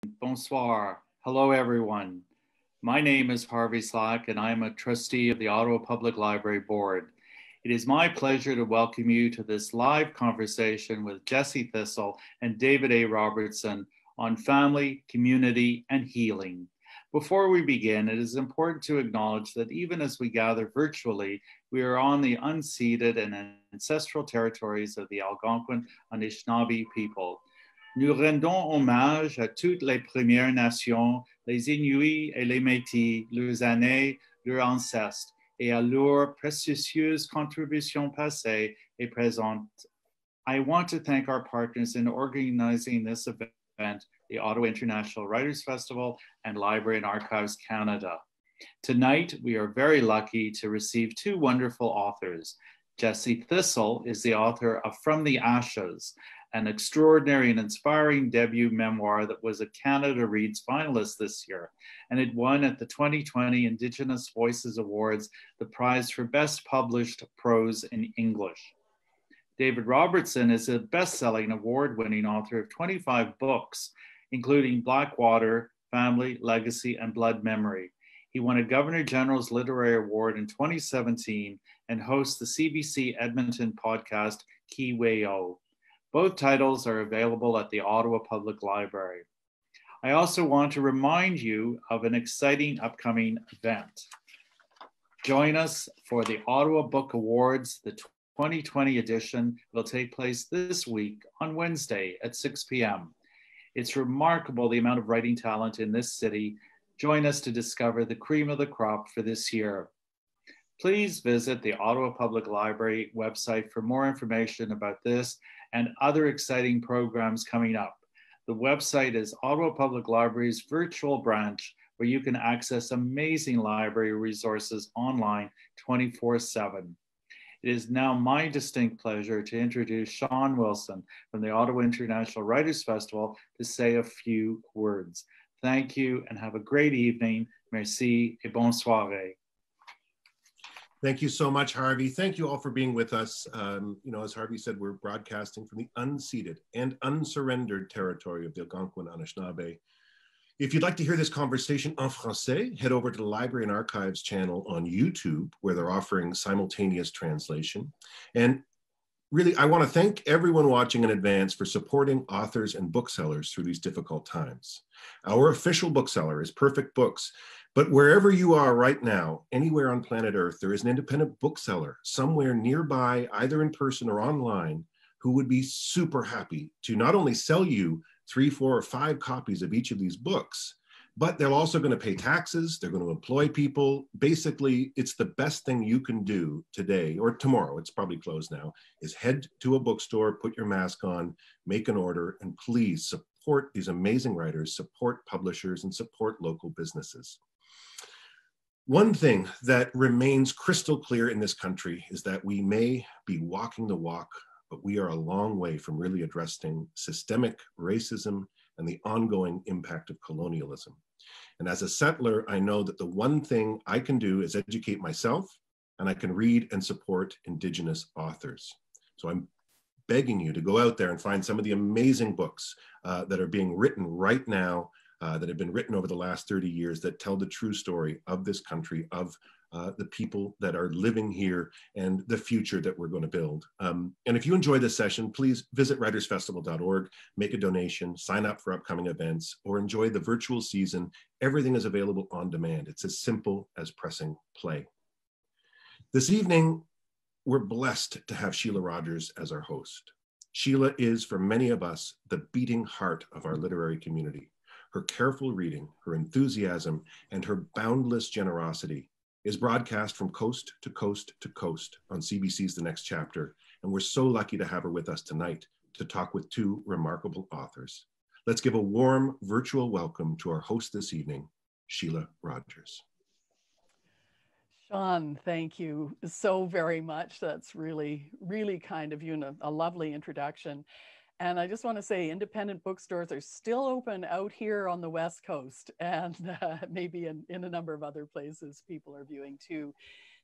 Bonsoir. Hello, everyone. My name is Harvey Slack, and I am a trustee of the Ottawa Public Library Board. It is my pleasure to welcome you to this live conversation with Jesse Thistle and David A. Robertson on family, community, and healing. Before we begin, it is important to acknowledge that even as we gather virtually, we are on the unceded and ancestral territories of the Algonquin Anishinaabe people. Nous rendons hommage à toutes les Premières Nations, les Inuits et les Métis, leurs aînés, leurs ancêtres, et à leurs précieuses contributions passées et présentes. I want to thank our partners in organizing this event, the Ottawa International Writers Festival and Library and Archives Canada. Tonight, we are very lucky to receive two wonderful authors. Jesse Thistle is the author of From the Ashes, an extraordinary and inspiring debut memoir that was a Canada Reads finalist this year, and it won at the 2020 Indigenous Voices Awards the prize for Best Published Prose in English. David Robertson is a best-selling, award-winning author of 25 books, including Blackwater, Family, Legacy, and Blood Memory. He won a Governor General's Literary Award in 2017 and hosts the CBC Edmonton podcast, Kiweo. Both titles are available at the Ottawa Public Library. I also want to remind you of an exciting upcoming event. Join us for the Ottawa Book Awards. The 2020 edition will take place this week on Wednesday at 6 p.m. It's remarkable the amount of writing talent in this city. Join us to discover the cream of the crop for this year. Please visit the Ottawa Public Library website for more information about this and other exciting programs coming up. The website is Ottawa Public Library's virtual branch, where you can access amazing library resources online 24/7. It is now my distinct pleasure to introduce Sean Wilson from the Ottawa International Writers Festival to say a few words. Thank you and have a great evening. Merci et bonne soirée. Thank you so much, Harvey. Thank you all for being with us. As Harvey said, we're broadcasting from the unceded and unsurrendered territory of the Algonquin Anishinaabe. If you'd like to hear this conversation en français, head over to the Library and Archives channel on YouTube, where they're offering simultaneous translation. And really, I want to thank everyone watching in advance for supporting authors and booksellers through these difficult times. Our official bookseller is Perfect Books. But wherever you are right now, anywhere on planet Earth, there is an independent bookseller somewhere nearby, either in person or online, who would be super happy to not only sell you 3, 4, or 5 copies of each of these books, but they're also going to pay taxes. They're going to employ people. Basically, it's the best thing you can do today or tomorrow, it's probably closed now, is head to a bookstore, put your mask on, make an order, and please support these amazing writers, support publishers, and support local businesses. One thing that remains crystal clear in this country is that we may be walking the walk, but we are a long way from really addressing systemic racism and the ongoing impact of colonialism. And as a settler, I know that the one thing I can do is educate myself, and I can read and support Indigenous authors. So I'm begging you to go out there and find some of the amazing books that are being written right now, that have been written over the last 30 years that tell the true story of this country, of the people that are living here and the future that we're going to build. And if you enjoy this session, please visit writersfestival.org, make a donation, sign up for upcoming events, or enjoy the virtual season. Everything is available on demand. It's as simple as pressing play. This evening, we're blessed to have Sheila Rogers as our host. Sheila is, for many of us, the beating heart of our literary community. Her careful reading, her enthusiasm, and her boundless generosity is broadcast from coast to coast to coast on CBC's The Next Chapter, and we're so lucky to have her with us tonight to talk with two remarkable authors. Let's give a warm virtual welcome to our host this evening, Sheila Rogers. Sean, thank you so very much. That's really, really kind of you and a lovely introduction. And I just want to say independent bookstores are still open out here on the West Coast, and maybe in a number of other places people are viewing too.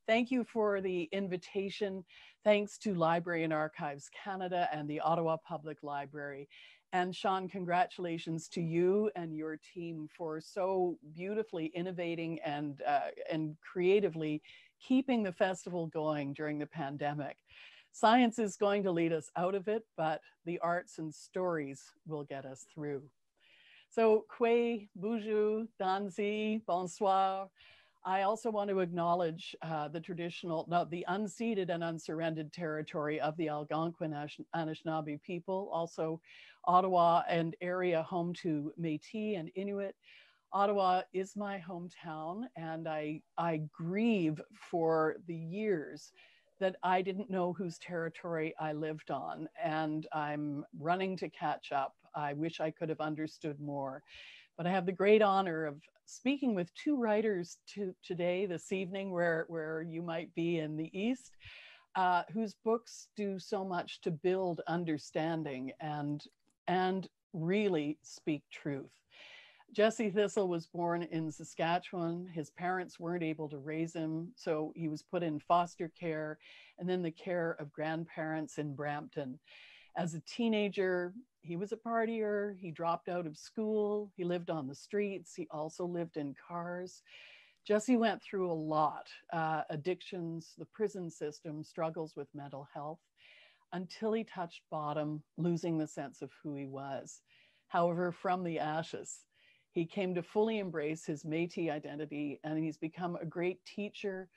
Thank you for the invitation. Thanks to Library and Archives Canada and the Ottawa Public Library. And Sean, congratulations to you and your team for so beautifully innovating and creatively keeping the festival going during the pandemic. Science is going to lead us out of it, but the arts and stories will get us through. So, Kwe, Buju, Danzi, bonsoir. I also want to acknowledge the unceded and unsurrendered territory of the Algonquin Anishinaabe people, also Ottawa and area home to Métis and Inuit. Ottawa is my hometown, and I grieve for the years that I didn't know whose territory I lived on, and I'm running to catch up. I wish I could have understood more. But I have the great honor of speaking with two writers today, this evening, where you might be in the East, whose books do so much to build understanding and really speak truth. Jesse Thistle was born in Saskatchewan. His parents weren't able to raise him, so he was put in foster care and then the care of grandparents in Brampton. As a teenager, he was a partier. He dropped out of school. He lived on the streets. He also lived in cars. Jesse went through a lot, addictions, the prison system, struggles with mental health, until he touched bottom, losing the sense of who he was. However, from the ashes, he came to fully embrace his Métis identity, and he's become a great teacher,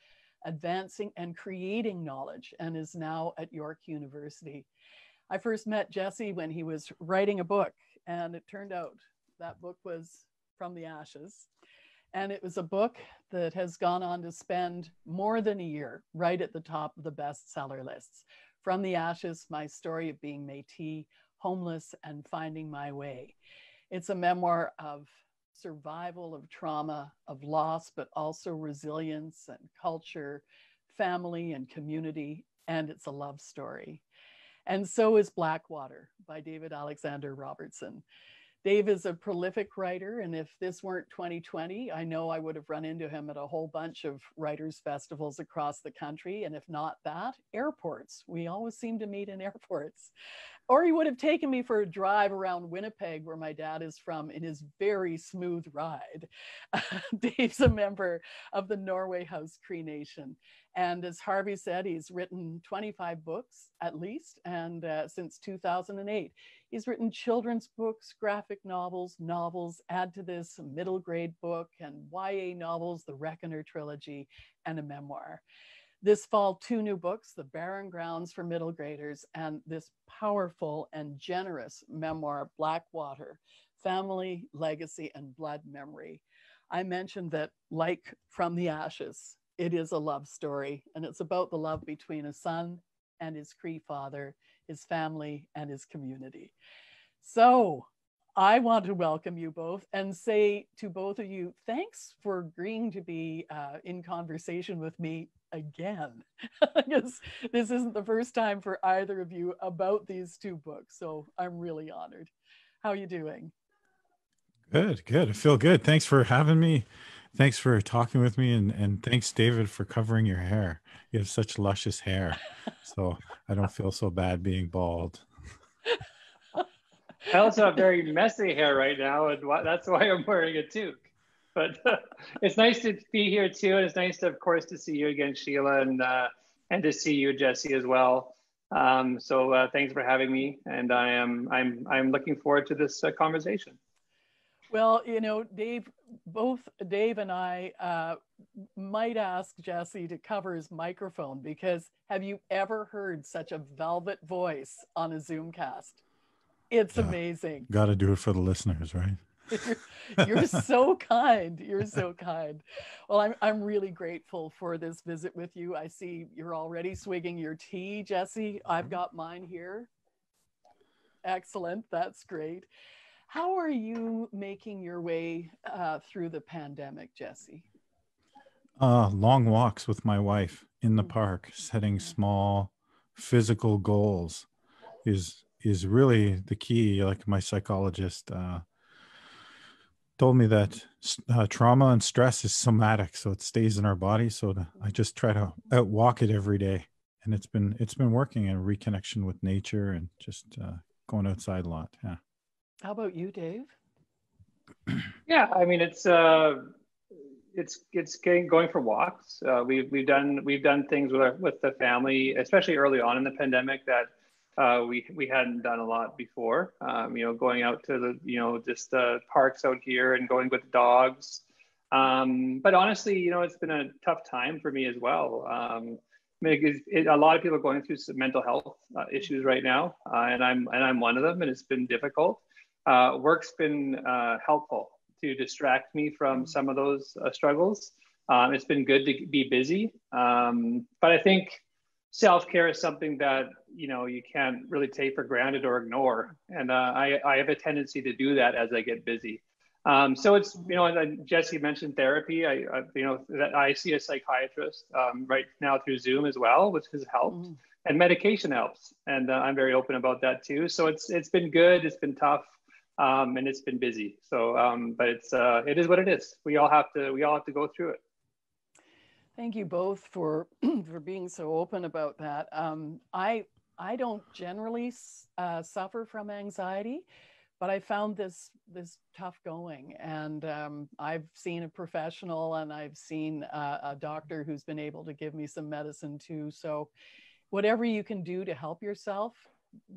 advancing and creating knowledge, and is now at York University. I first met Jesse when he was writing a book, and it turned out that book was From the Ashes. And it was a book that has gone on to spend more than a year right at the top of the bestseller lists. From the Ashes, my story of being Métis, homeless, and finding my way. It's a memoir of survival, of trauma, of loss, but also resilience and culture, family and community, and it's a love story. And so is Blackwater by David Alexander Robertson. Dave is a prolific writer, and if this weren't 2020, I know I would have run into him at a whole bunch of writers' festivals across the country, and if not that, airports. We always seem to meet in airports. Or he would have taken me for a drive around Winnipeg, where my dad is from, in his very smooth ride. Dave's a member of the Norway House Cree Nation. And as Harvey said, he's written 25 books at least, and since 2008. He's written children's books, graphic novels, add to this a middle grade book, and YA novels, the Reckoner trilogy, and a memoir. This fall, 2 new books, The Barren Grounds for Middle Graders, and this powerful and generous memoir, Blackwater, Family, Legacy, and Blood Memory. I mentioned that, like From the Ashes, it is a love story, and it's about the love between a son and his Cree father, his family, and his community. So I want to welcome you both and say to both of you, thanks for agreeing to be in conversation with me again. Because this isn't the first time for either of you about these 2 books. So I'm really honored. How are you doing? Good. I feel good. Thanks for having me. Thanks for talking with me. And thanks, David, for covering your hair. You have such luscious hair. So I don't feel so bad being bald. I also have very messy hair right now, and that's why I'm wearing a toque. But it's nice to be here too, and it's nice, to, of course, to see you again, Sheila, and to see you, Jesse, as well. So thanks for having me, and I'm looking forward to this conversation. Well, you know, both Dave and I might ask Jesse to cover his microphone, because have you ever heard such a velvet voice on a Zoomcast? It's amazing. Got to do it for the listeners, right? You're so kind. You're so kind. Well, I'm really grateful for this visit with you. I see you're already swigging your tea, Jesse. I've got mine here. Excellent. That's great. How are you making your way through the pandemic, Jesse? Long walks with my wife in the park, setting small physical goals is really the key. Like my psychologist told me that trauma and stress is somatic, so it stays in our body. So I just try to outwalk it every day, and it's been working. A reconnection with nature and just going outside a lot. Yeah. How about you, Dave? Yeah, I mean, it's going for walks. We've done things with the family, especially early on in the pandemic, that we hadn't done a lot before. Going out to just the parks out here and going with the dogs. But honestly, it's been a tough time for me as well. A lot of people are going through some mental health issues right now, and I'm one of them, and it's been difficult. Work's been helpful to distract me from some of those struggles. It's been good to be busy, but I think self-care is something that you can't really take for granted or ignore, and I have a tendency to do that as I get busy. So it's Jesse mentioned therapy. I see a psychiatrist right now through Zoom as well, which has helped, and medication helps, and I'm very open about that too. So it's been good. It's been tough. And it's been busy. So, but it is what it is. We all have to go through it. Thank you both for for being so open about that. I don't generally suffer from anxiety, but I found this tough going, and I've seen a professional, and I've seen a doctor who's been able to give me some medicine too. So, whatever you can do to help yourself,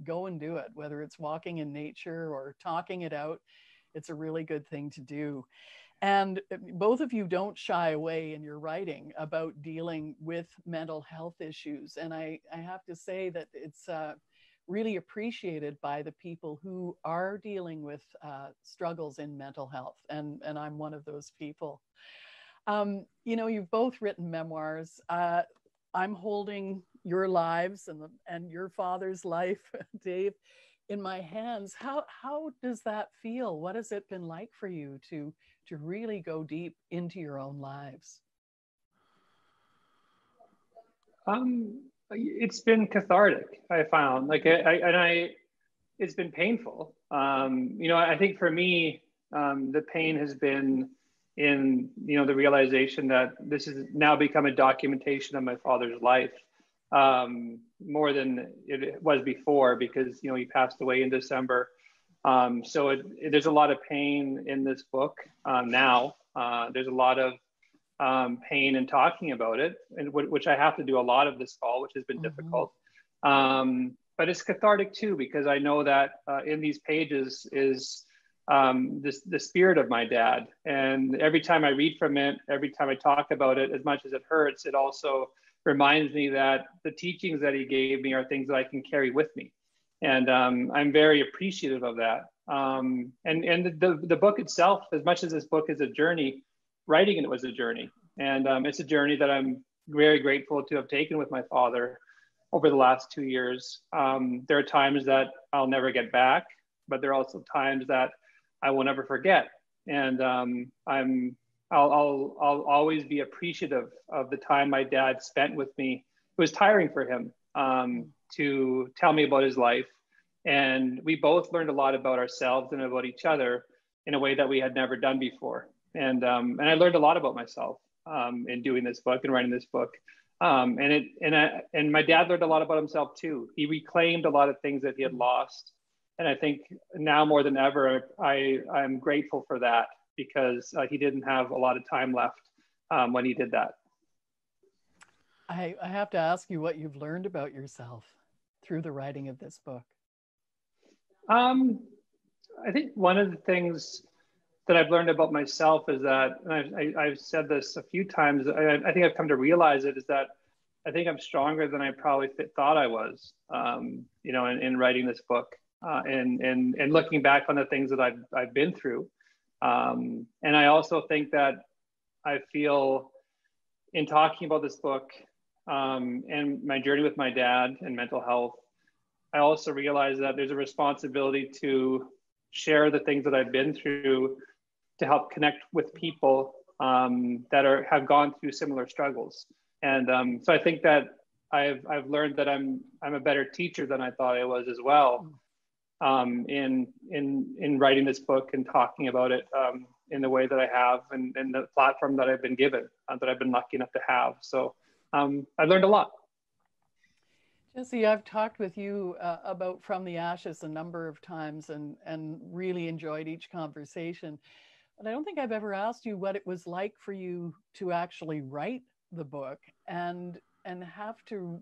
go and do it, whether it's walking in nature or talking it out. It's a really good thing to do. And both of you don't shy away in your writing about dealing with mental health issues. And I have to say that it's really appreciated by the people who are dealing with struggles in mental health. And I'm one of those people. You've both written memoirs. I'm holding your lives and your father's life, Dave, in my hands. How does that feel? What has it been like for you to really go deep into your own lives? It's been cathartic. I found it's been painful. I think for me, the pain has been in the realization that this has now become a documentation of my father's life, more than it was before, because he passed away in December. So there's a lot of pain in this book now. There's a lot of pain in talking about it, and which I have to do a lot of this fall, which has been difficult. But it's cathartic too, because I know that in these pages is the spirit of my dad. And every time I read from it, every time I talk about it, as much as it hurts, it also reminds me that the teachings that he gave me are things that I can carry with me. And I'm very appreciative of that. And the book itself, as much as this book is a journey, writing it was a journey. And it's a journey that I'm very grateful to have taken with my father over the last 2 years. There are times that I'll never get back, but there are also times that I will never forget. And I'll always be appreciative of the time my dad spent with me. It was tiring for him to tell me about his life. And we both learned a lot about ourselves and about each other in a way that we had never done before. And I learned a lot about myself in doing this book and writing this book. And my dad learned a lot about himself too. He reclaimed a lot of things that he had lost. And I think now more than ever, I'm grateful for that, because he didn't have a lot of time left when he did that. I have to ask you what you've learned about yourself through the writing of this book. I think one of the things that I've learned about myself is that, and I've said this a few times, I think I've come to realize it, is that I think I'm stronger than I probably thought I was, in writing this book. And looking back on the things that I've been through. And I also think that I feel in talking about this book and my journey with my dad and mental health, I also realize that there's a responsibility to share the things that I've been through to help connect with people that have gone through similar struggles. And so I think that I've learned that I'm a better teacher than I thought I was as well. In writing this book and talking about it in the way that I have, and the platform that I've been given, that I've been lucky enough to have. So I've learned a lot. Jesse, I've talked with you about From the Ashes a number of times and really enjoyed each conversation. But I don't think I've ever asked you what it was like for you to actually write the book and have to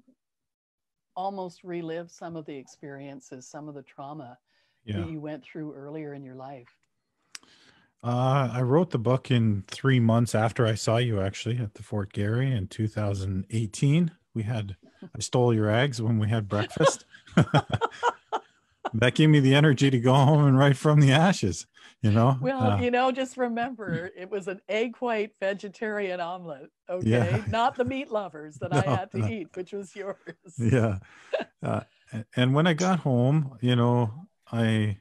almost relive some of the experiences, some of the trauma that you went through earlier in your life. I wrote the book in 3 months after I saw you, actually, at the Fort Garry in 2018. I stole your eggs when we had breakfast. That gave me the energy to go home and write From the Ashes, you know? Well, just remember, it was an egg white vegetarian omelet, okay? Yeah. Not the meat lovers that I had to eat, which was yours. Yeah. And when I got home, I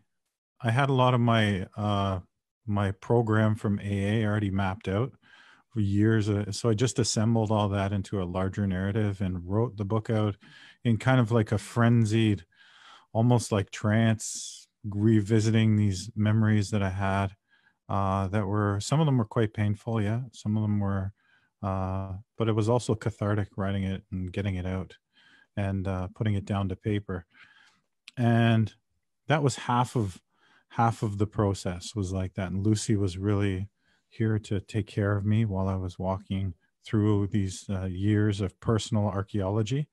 had a lot of my program from AA already mapped out for years. So I just assembled all that into a larger narrative and wrote the book out in kind of like a frenzied, almost like trance, revisiting these memories that I had some of them were quite painful. Yeah. Some of them were, but it was also cathartic writing it and getting it out and putting it down to paper. And that was half of the process was like that. And Lucy was really here to take care of me while I was walking through these years of personal archaeology.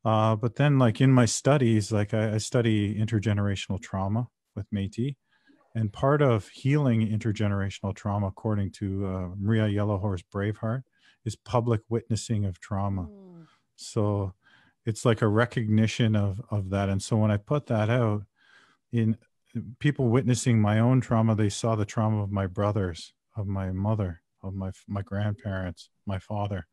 But then, like in my studies, like I study intergenerational trauma with Métis, and part of healing intergenerational trauma, according to Maria Yellowhorse Braveheart, is public witnessing of trauma. So it's like a recognition of that. And so when I put that out, in people witnessing my own trauma, they saw the trauma of my brothers, of my mother, of my grandparents, my father.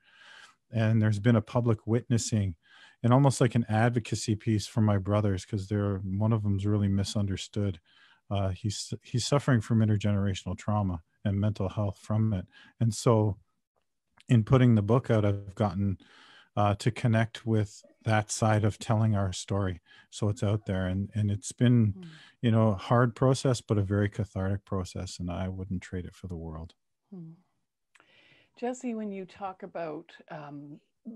And there's been a public witnessing and almost like an advocacy piece for my brothers, because one of them's really misunderstood. He's suffering from intergenerational trauma and mental health from it. And so in putting the book out, I've gotten to connect with that side of telling our story. So it's out there, and it's been, a hard process, but a very cathartic process. And I wouldn't trade it for the world. Jesse, when you talk about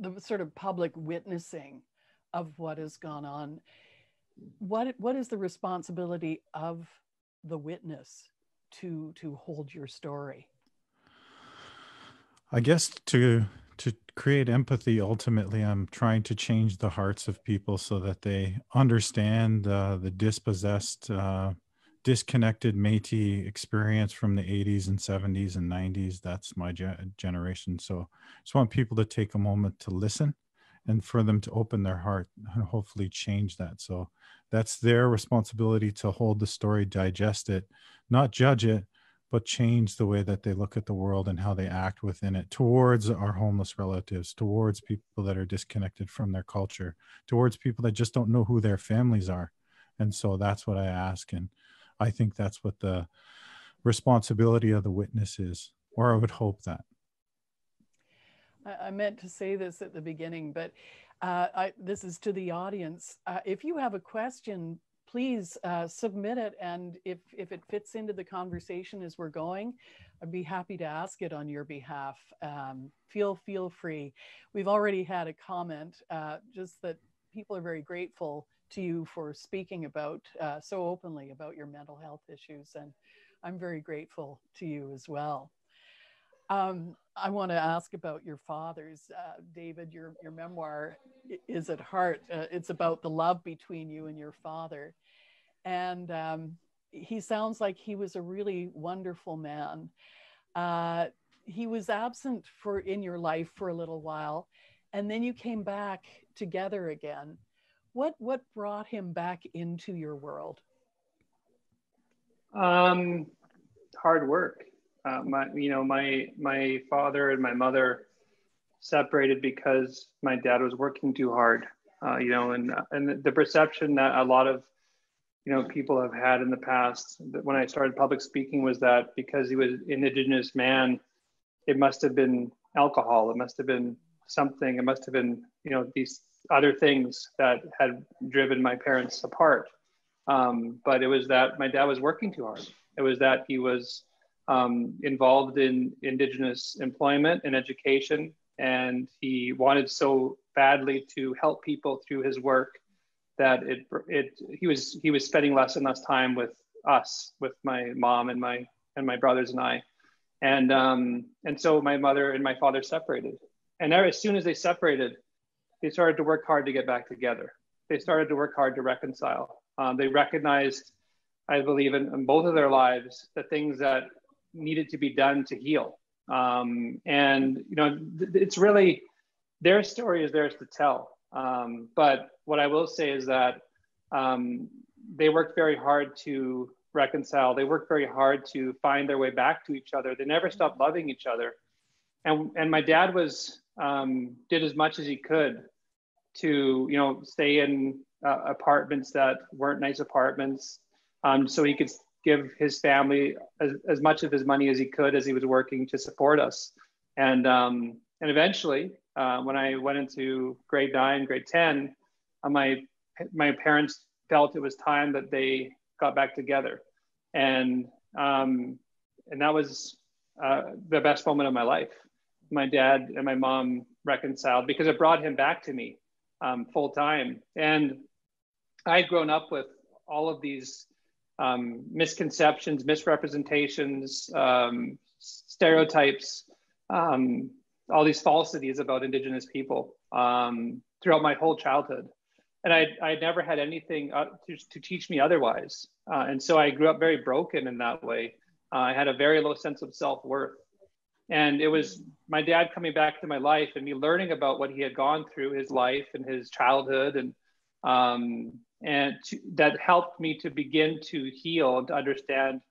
the sort of public witnessing of what has gone on, what is the responsibility of the witness to hold your story? I guess to create empathy, ultimately, I'm trying to change the hearts of people so that they understand the dispossessed, disconnected Métis experience from the 80s and 70s and 90s. That's my generation. So I just want people to take a moment to listen and for them to open their heart and hopefully change that. So that's their responsibility, to hold the story, digest it, not judge it, but change the way that they look at the world and how they act within it, towards our homeless relatives, towards people that are disconnected from their culture, towards people that just don't know who their families are. And so that's what I ask. And I think that's what the responsibility of the witness is, or I would hope that. I meant to say this at the beginning, but this is to the audience. If you have a question, please submit it. And if it fits into the conversation as we're going, I'd be happy to ask it on your behalf. Feel free. We've already had a comment, just that people are very grateful to you for speaking about so openly about your mental health issues. And I'm very grateful to you as well. I want to ask about your father's. David, your memoir is at heart. It's about the love between you and your father. And he sounds like he was a really wonderful man. He was absent in your life for a little while, and then you came back together again. What brought him back into your world? Hard work. My father and my mother separated because my dad was working too hard. And the perception that a lot of people have had in the past, that when I started public speaking, was that because he was an Indigenous man, it must have been alcohol, it must have been something, it must have been these other things that had driven my parents apart. But it was that my dad was working too hard. It was that he was involved in Indigenous employment and education, and he wanted so badly to help people through his work that he was spending less and less time with us, with my mom and my brothers and I. And so my mother and my father separated. And as soon as they separated, they started to work hard to get back together. They started to work hard to reconcile. They recognized, I believe, in both of their lives, the things that needed to be done to heal. And, you know, it's really, their story is theirs to tell. But what I will say is that they worked very hard to reconcile. They worked very hard to find their way back to each other. They never stopped loving each other. And my dad did as much as he could to, you know, stay in apartments that weren't nice apartments, so he could give his family as much of his money as he could as he was working to support us. And eventually, when I went into grade 9, grade 10, my parents felt it was time that they got back together. And that was the best moment of my life. My dad and my mom reconciled because it brought him back to me full time. And I'd grown up with all of these misconceptions, misrepresentations, stereotypes, all these falsities about Indigenous people throughout my whole childhood. And I never had anything to teach me otherwise. And so I grew up very broken in that way. I had a very low sense of self-worth. And it was my dad coming back to my life and me learning about what he had gone through, his life and his childhood, and that helped me to begin to heal and to understand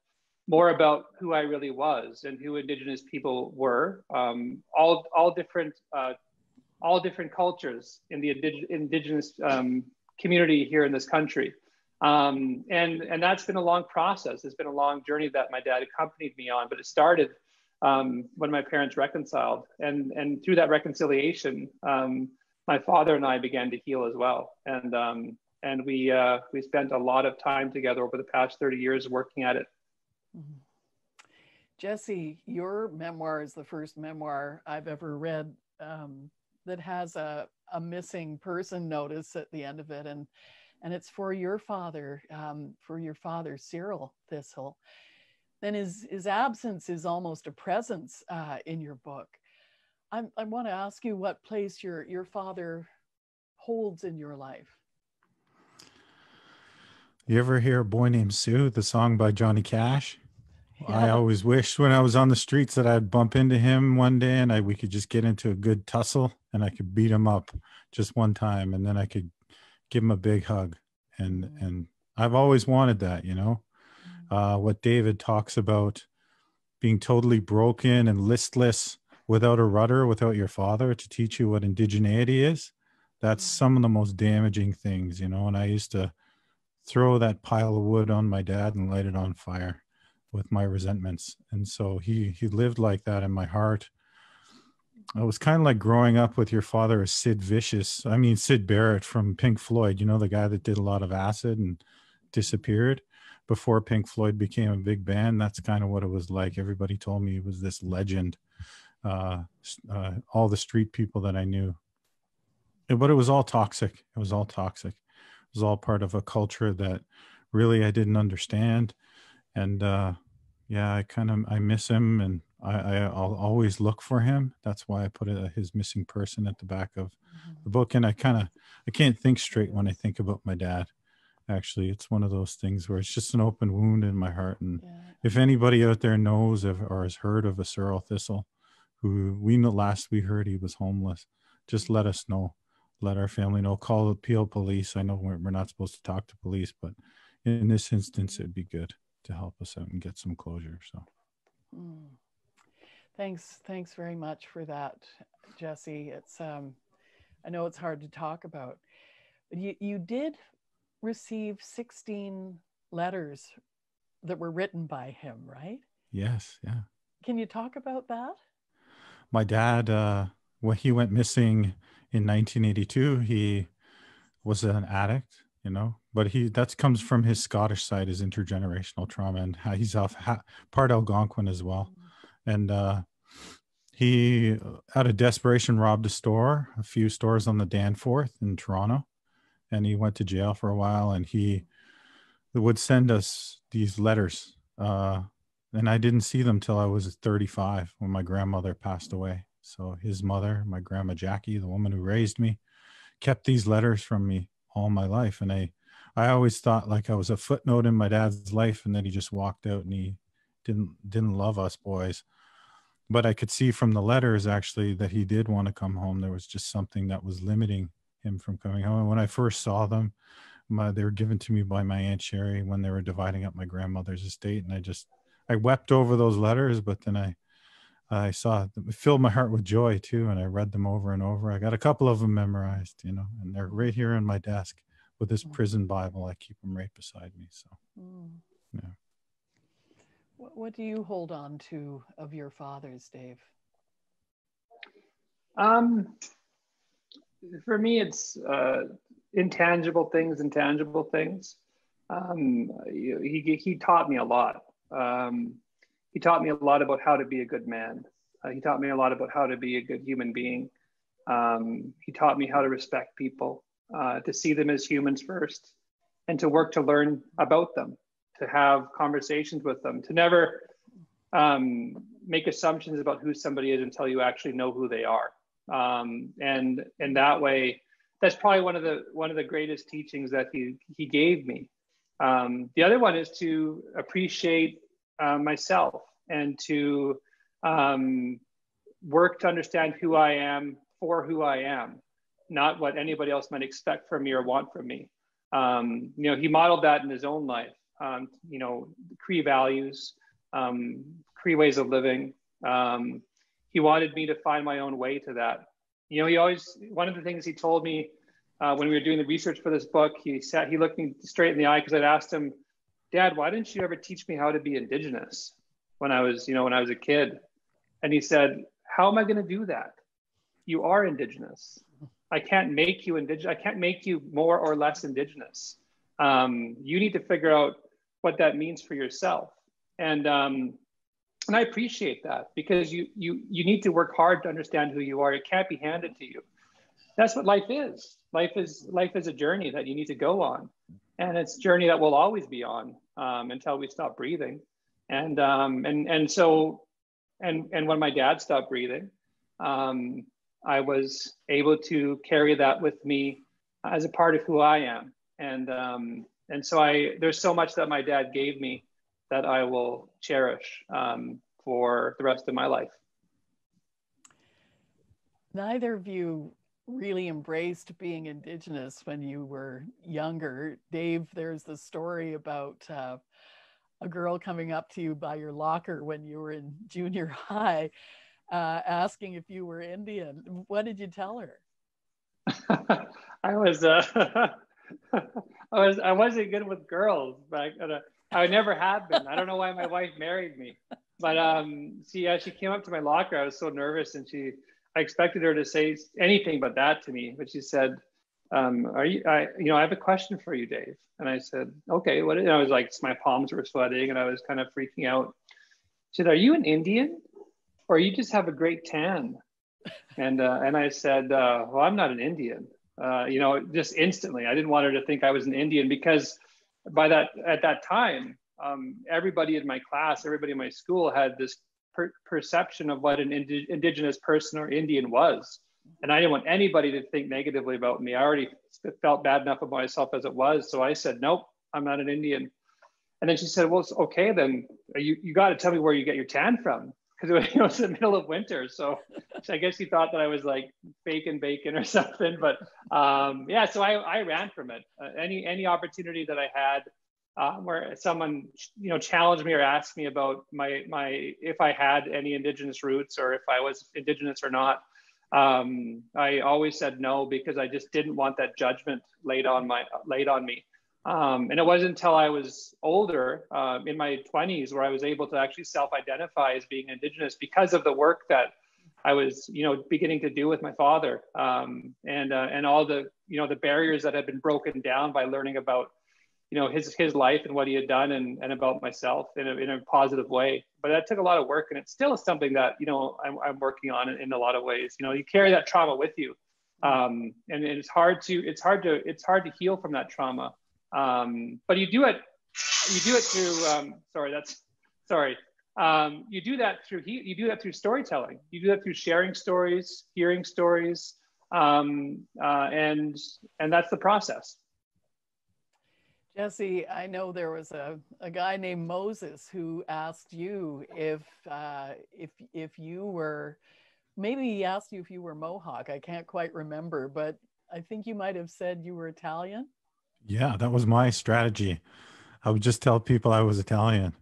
more about who I really was and who Indigenous people were, all different cultures in the Indigenous community here in this country. And that's been a long process. It's been a long journey that my dad accompanied me on, but it started when my parents reconciled. And through that reconciliation, my father and I began to heal as well. And we spent a lot of time together over the past 30 years working at it. Mm-hmm. Jesse, your memoir is the first memoir I've ever read that has a missing person notice at the end of it. And it's for your father, Cyril Thistle. And his absence is almost a presence in your book. I want to ask you what place your father holds in your life. You ever hear A Boy Named Sue, the song by Johnny Cash? Yeah. I always wished when I was on the streets that I'd bump into him one day and we could just get into a good tussle and I could beat him up just one time and then I could give him a big hug. And I've always wanted that, you know. What David talks about, being totally broken and listless without a rudder, without your father to teach you what indigeneity is, that's some of the most damaging things, you know. And I used to throw that pile of wood on my dad and light it on fire with my resentments. And so he lived like that in my heart. It was kind of like growing up with your father as Sid Barrett from Pink Floyd, you know, the guy that did a lot of acid and disappeared before Pink Floyd became a big band. That's kind of what it was like. Everybody told me he was this legend, all the street people that I knew. But it was all toxic. It was all toxic. It was all part of a culture that really I didn't understand. And yeah, I miss him, and I'll always look for him. That's why I put his missing person at the back of the book. And I can't think straight when I think about my dad. Actually, it's one of those things where it's just an open wound in my heart. And if anybody out there knows or has heard of a Cyril Thistle, who we know last we heard he was homeless, just let us know. Let our family know. Call the Peel Police. I know we're not supposed to talk to police, but in this instance, it'd be good to help us out and get some closure. So, thanks very much for that, Jesse. It's I know it's hard to talk about, but you did receive 16 letters that were written by him, right? Yes, yeah. Can you talk about that? My dad, when he went missing in 1982, he was an addict, you know, but that comes from his Scottish side, his intergenerational trauma, and how he's part Algonquin as well. And He, out of desperation, robbed a few stores on the Danforth in Toronto, and he went to jail for a while. And he would send us these letters, and I didn't see them till I was 35 when my grandmother passed away. So his mother, my grandma Jackie, the woman who raised me, kept these letters from me all my life. And I always thought like I was a footnote in my dad's life, and then he just walked out and he didn't love us boys. But I could see from the letters actually that he did want to come home. There was just something that was limiting him from coming home. And when I first saw them, they were given to me by my Aunt Sherry when they were dividing up my grandmother's estate. And I wept over those letters, but then I saw it filled my heart with joy too. And I read them over and over. I got a couple of them memorized, and they're right here in my desk with this prison Bible. I keep them right beside me. So, yeah. What do you hold on to of your father's, Dave? For me, it's intangible things. He taught me a lot. He taught me a lot about how to be a good man. He taught me a lot about how to be a good human being. He taught me how to respect people, to see them as humans first, and to work to learn about them, to have conversations with them, to never make assumptions about who somebody is until you actually know who they are. And that way, that's probably one of the greatest teachings that he gave me. The other one is to appreciate myself and to work to understand who I am for who I am, not what anybody else might expect from me or want from me. He modeled that in his own life. Cree values, Cree ways of living. He wanted me to find my own way to that. One of the things he told me when we were doing the research for this book, he looked me straight in the eye because I'd asked him, Dad, why didn't you ever teach me how to be Indigenous when I was a kid? And he said, how am I going to do that? You are Indigenous. I can't make you Indigenous. I can't make you more or less Indigenous. You need to figure out what that means for yourself. And I appreciate that, because you need to work hard to understand who you are. It can't be handed to you. That's what life is. Life is a journey that you need to go on. And it's a journey that we'll always be on until we stop breathing. And when my dad stopped breathing, I was able to carry that with me as a part of who I am. And so there's so much that my dad gave me that I will cherish for the rest of my life. Neither of you really embraced being Indigenous when you were younger. Dave, there's the story about a girl coming up to you by your locker when you were in junior high, asking if you were Indian. What did you tell her? I wasn't good with girls, but I never have been. I don't know why my wife married me, but she came up to my locker. I was so nervous, and I expected her to say anything but that to me, but she said, I have a question for you, Dave. And I said, okay, what? And I was like, my palms were sweating and I was kind of freaking out. She said, are you an Indian, or you just have a great tan? And I said, well, I'm not an Indian. Just instantly, I didn't want her to think I was an Indian, because at that time, everybody in my class, everybody in my school had this perception of what an Indigenous person or Indian was. And I didn't want anybody to think negatively about me. I already felt bad enough about myself as it was. So I said, nope, I'm not an Indian. And then she said, well, it's okay then. You got to tell me where you get your tan from. Because it was the middle of winter. So I guess she thought that I was like baking bacon or something. But so I ran from it. Any opportunity that I had where someone challenged me or asked me about if I had any Indigenous roots or if I was Indigenous or not, I always said no, because I just didn't want that judgment laid on me. And it wasn't until I was older, in my 20s, where I was able to actually self-identify as being Indigenous because of the work that I was, beginning to do with my father, and all the, the barriers that had been broken down by learning about, his life and what he had done, and about myself in a positive way. But that took a lot of work, and it still is something that I'm working on in a lot of ways. You carry that trauma with you, and it's hard to heal from that trauma. But you do it through you do that through storytelling. You do that through sharing stories, hearing stories, and that's the process. Jesse, I know there was a guy named Moses who asked you if you were, maybe he asked you if you were Mohawk. I can't quite remember, but I think you might have said you were Italian. Yeah, that was my strategy. I would just tell people I was Italian,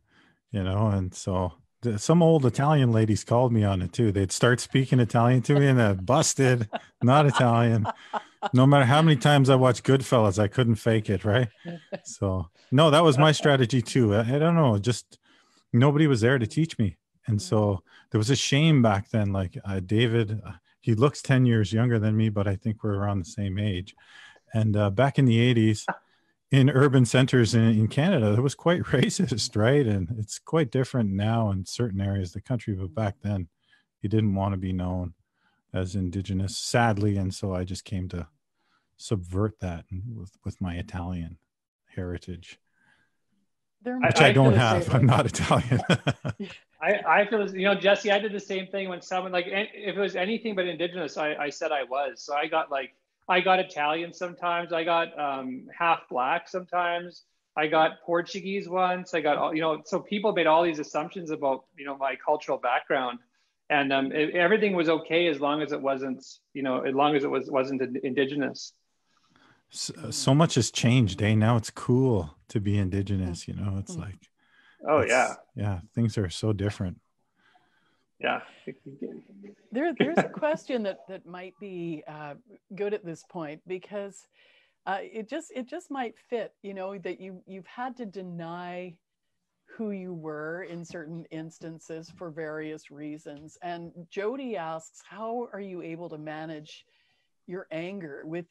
and so some old Italian ladies called me on it too. They'd start speaking Italian to me and then busted, not Italian. No matter how many times I watched Goodfellas, I couldn't fake it, right? So, no, that was my strategy too. I don't know, just nobody was there to teach me. And so there was a shame back then. Like David, he looks 10 years younger than me, but I think we're around the same age. And back in the 80s, in urban centers in Canada, it was quite racist, right? And it's quite different now in certain areas of the country, but back then, you didn't want to be known as Indigenous, sadly, and so I just came to subvert that with my Italian heritage, which I don't have. I'm not Italian. I feel, Jesse, I did the same thing when someone, like, if it was anything but Indigenous, I said I was. So I got Italian sometimes. I got half Black sometimes. I got Portuguese once. I got, so people made all these assumptions about, my cultural background. And everything was okay as long as it wasn't, as long as it wasn't Indigenous. So much has changed, eh? Now it's cool to be Indigenous, it's like, yeah, things are so different. Yeah. There's a question that might be good at this point, because it just might fit, that you've had to deny who you were in certain instances for various reasons. And Jody asks, how are you able to manage your anger when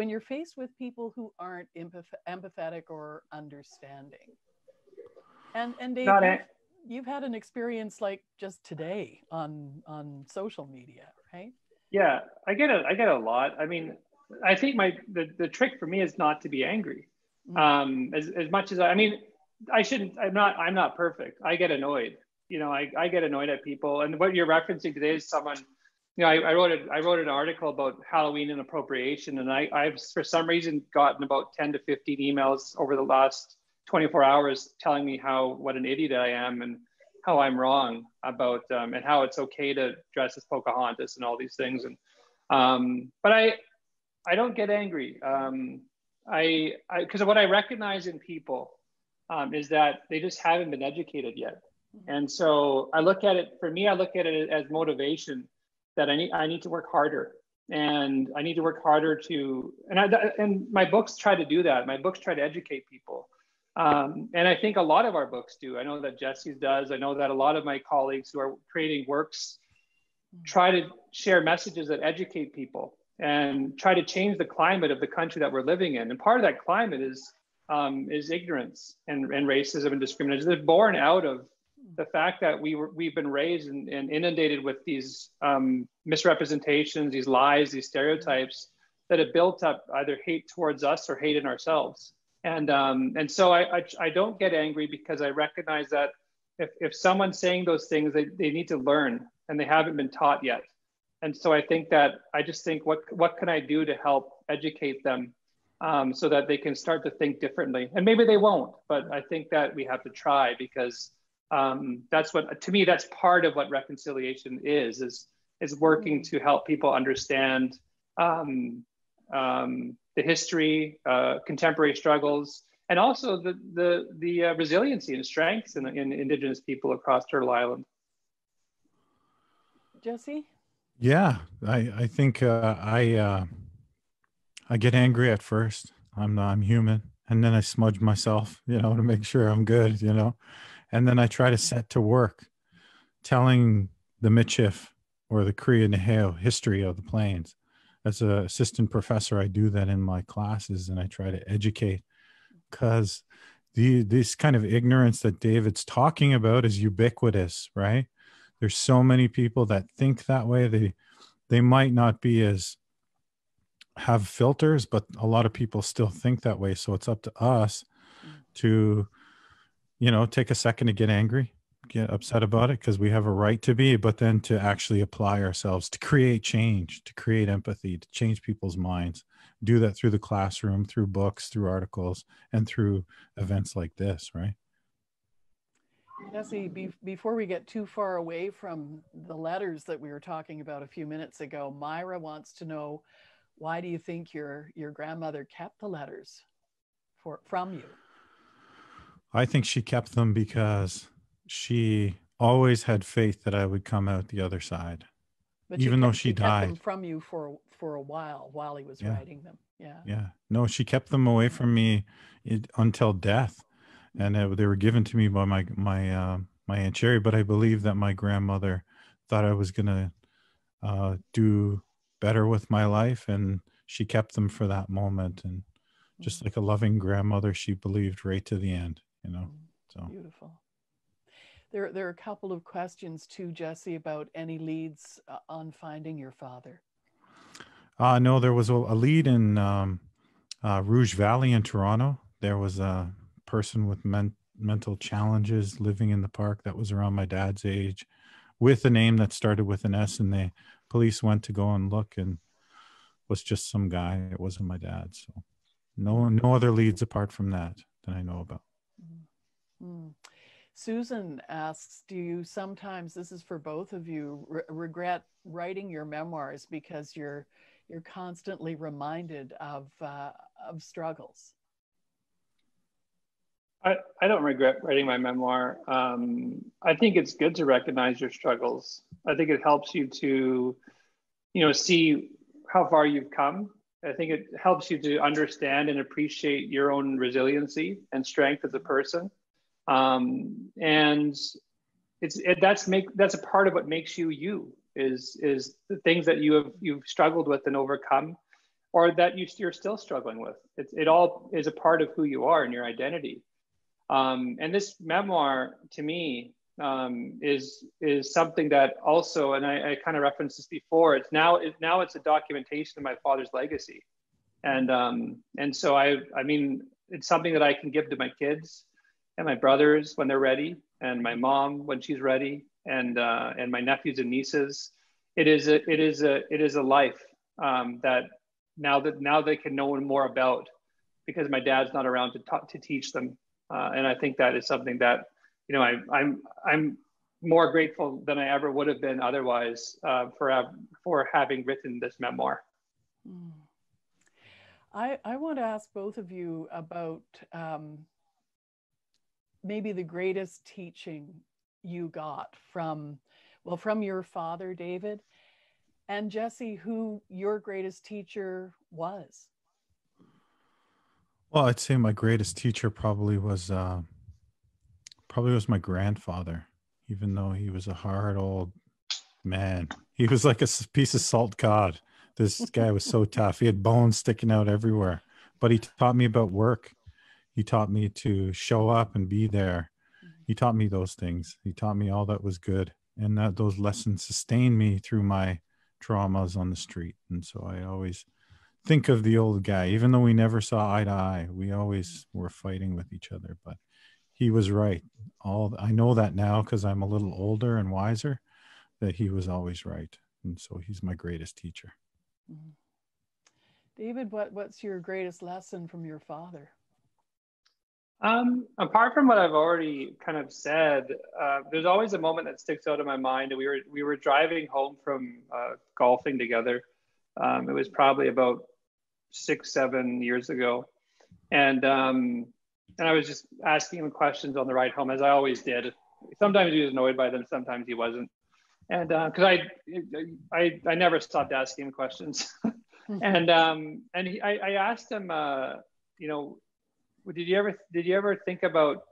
you're faced with people who aren't empathetic or understanding? And Dave, you've had an experience like just today on social media, right? Yeah, I get a lot. I mean, I think the trick for me is not to be angry. As much as I'm not perfect. I get annoyed. I get annoyed at people. And what you're referencing today is someone, I wrote an article about Halloween and appropriation, and I've for some reason gotten about 10 to 15 emails over the last 24 hours telling me what an idiot I am and how I'm wrong about and how it's okay to dress as Pocahontas and all these things. And but I don't get angry. Because what I recognize in people is that they just haven't been educated yet. And so I look at it as motivation, that I need to work harder, and I need to work harder and my books try to do that. My books try to educate people. And I think a lot of our books do. I know that Jesse's does. I know that a lot of my colleagues who are creating works try to share messages that educate people and try to change the climate of the country that we're living in. And part of that climate is ignorance and racism and discrimination. They're born out of the fact that we've been raised and inundated with these misrepresentations, these lies, these stereotypes that have built up either hate towards us or hate in ourselves. And so I don't get angry, because I recognize that if someone's saying those things, they need to learn, and they haven't been taught yet. And so I think what can I do to help educate them so that they can start to think differently? And maybe they won't, but I think that we have to try, because to me, that's part of what reconciliation is working to help people understand the history, contemporary struggles, and also the resiliency and strengths in Indigenous people across Turtle Island. Jesse? Yeah, I think I get angry at first. I'm human, and then I smudge myself, to make sure I'm good, and then I try to set to work telling the Michif or the Cree and Neheo history of the plains. As an assistant professor, I do that in my classes, and I try to educate because this kind of ignorance that David's talking about is ubiquitous, right? There's so many people that think that way. They might not be as have filters, but a lot of people still think that way. So it's up to us to, take a second to get angry, get upset about it, because we have a right to be, but then to actually apply ourselves to create change, to create empathy, to change people's minds. Do that through the classroom, through books, through articles, and through events like this, right? Jesse, before we get too far away from the letters that we were talking about a few minutes ago, Myra wants to know, why do you think your grandmother kept the letters from you? I think she kept them because she always had faith that I would come out the other side. But even though she died. Kept them from you for a while he was writing them. Yeah. No, she kept them away from me until death. And they were given to me by my Aunt Cherry. But I believe that my grandmother thought I was going to do better with my life. And she kept them for that moment. And just like a loving grandmother, she believed right to the end, So beautiful. There are a couple of questions too, Jesse, about any leads on finding your father. No, there was a lead in Rouge Valley in Toronto. There was a person with mental challenges living in the park that was around my dad's age with a name that started with an S, and the police went to go and look, and was just some guy. It wasn't my dad. So no other leads apart from that I know about. Mm-hmm. Susan asks, do you sometimes, this is for both of you, regret writing your memoirs because you're constantly reminded of struggles? I don't regret writing my memoir. I think it's good to recognize your struggles. I think it helps you to, see how far you've come. I think it helps you to understand and appreciate your own resiliency and strength as a person. And that's a part of what makes you is the things that you've struggled with and overcome, or that you're still struggling with. It all is a part of who you are and your identity. And this memoir to me is something that also, and I kind of referenced this before, it's a documentation of my father's legacy. And so I mean, it's something that I can give to my kids and my brothers when they're ready, and my mom when she's ready, and my nephews and nieces. It is a life that now they can know more about, because my dad's not around to teach them. And I think that is something that, I'm more grateful than I ever would have been otherwise for having written this memoir. I want to ask both of you about maybe the greatest teaching you got from your father, David, and Jesse, who your greatest teacher was. Well, I'd say my greatest teacher probably was my grandfather, even though he was a hard old man. He was like a piece of salt cod. This guy was so tough. He had bones sticking out everywhere, but he taught me about work. He taught me to show up and be there. He taught me those things. He taught me all that was good. And those lessons sustained me through my traumas on the street. And so I always think of the old guy, even though we never saw eye to eye, we always were fighting with each other, but he was right. I know that now because I'm a little older and wiser, that he was always right. And so he's my greatest teacher. David, what's your greatest lesson from your father? Apart from what I've already kind of said, there's always a moment that sticks out in my mind. We were driving home from golfing together. It was probably about 6-7 years ago, and I was just asking him questions on the ride home, as I always did. Sometimes he was annoyed by them, sometimes he wasn't, and because I never stopped asking him questions. And I asked him, did you ever think about,